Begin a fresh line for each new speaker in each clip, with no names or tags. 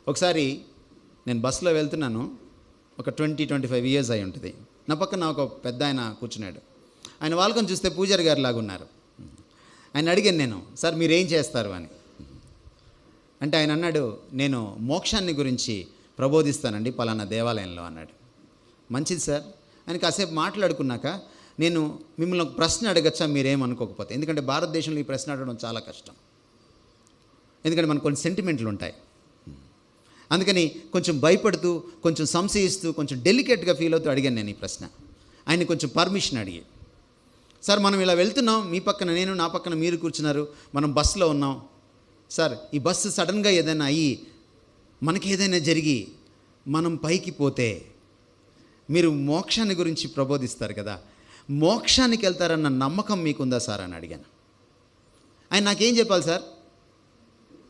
ఒకసారి నేను బస్సులో వెళ్తున్నాను, ఒక 20-25 ఇయర్స్ అయి ఉంటుంది. నా పక్కన ఒక పెద్ద ఆయన కూర్చున్నాడు. ఆయన వాళ్ళకొని చూస్తే పూజారి గారు లాగా ఉన్నారు. ఆయన అడిగాను నేను, సార్ మీరేం చేస్తారు అని. అంటే ఆయన అన్నాడు, నేను మోక్షాన్ని గురించి ప్రబోధిస్తానండి పలానా దేవాలయంలో అన్నాడు. మంచిది సార్ అని కాసేపు మాట్లాడుకున్నాక, నేను మిమ్మల్ని ఒక ప్రశ్న అడగచ్చా మీరేమనుకోకపోతే? ఎందుకంటే భారతదేశంలో ఈ ప్రశ్న అడగడం చాలా కష్టం, ఎందుకంటే మనకు కొన్ని సెంటిమెంట్లు ఉంటాయి. అందుకని కొంచెం భయపడుతూ, కొంచెం సంశయిస్తూ, కొంచెం డెలికేట్గా ఫీల్ అవుతూ అడిగాను నేను ఈ ప్రశ్న. ఆయన కొంచెం పర్మిషన్ అడిగి, సార్ మనం ఇలా వెళ్తున్నాం, మీ పక్కన నేను, నా పక్కన మీరు కూర్చున్నారు, మనం బస్సులో ఉన్నాం సార్. ఈ బస్సు సడన్గా ఏదైనా అయ్యి మనకి ఏదైనా జరిగి మనం పైకి పోతే మీరు మోక్షాన్ని గురించి ప్రబోధిస్తారు కదా, మోక్షానికి వెళ్తారన్న నమ్మకం మీకుందా సార్ అని అడిగాను. ఆయన నాకేం చెప్పాలి సార్?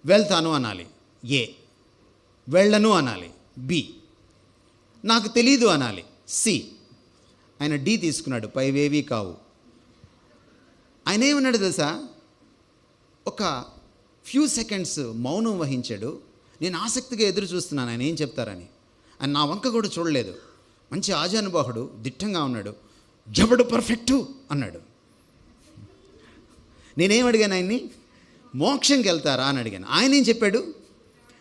వెళ్తాను అనాలి, ఏ. వెళ్ళను అనాలి, బి. నాకు తెలీదు అనాలి, సి. ఆయన డి తీసుకున్నాడు, పైవేవి కావు. ఆయన ఏమన్నాడు తెలుసా? ఒక ఫ్యూ సెకండ్స్ మౌనం వహించాడు. నేను ఆసక్తిగా ఎదురు చూస్తున్నాను ఆయన ఏం చెప్తారని. ఆయన నా వంక కూడా చూడలేదు. మంచి ఆజానుబాహుడు, దిట్టంగా ఉన్నాడు. ఎవడు పర్ఫెక్టు అన్నాడు. నేనేం అడిగాను ఆయన్ని? మోక్షంకి వెళ్తారా అని అడిగాను. ఆయన ఏం చెప్పాడు?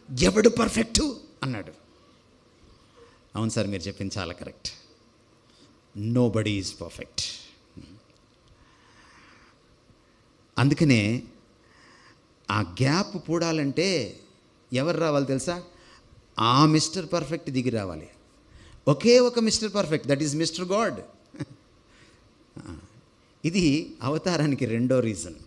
ఎవడు పర్ఫెక్టు అన్నాడు. అవును సార్, మీరు చెప్పింది చాలా కరెక్ట్. Nobody is perfect. అందుకనే ఆ గ్యాప్ పూడాలంటే ఎవరు రావాలి తెలుసా? ఆ మిస్టర్ పర్ఫెక్ట్ దిగి రావాలి. ఒకే ఒక mister perfect, that is mister God. ఇది అవతారానికి రెండో రీజన్.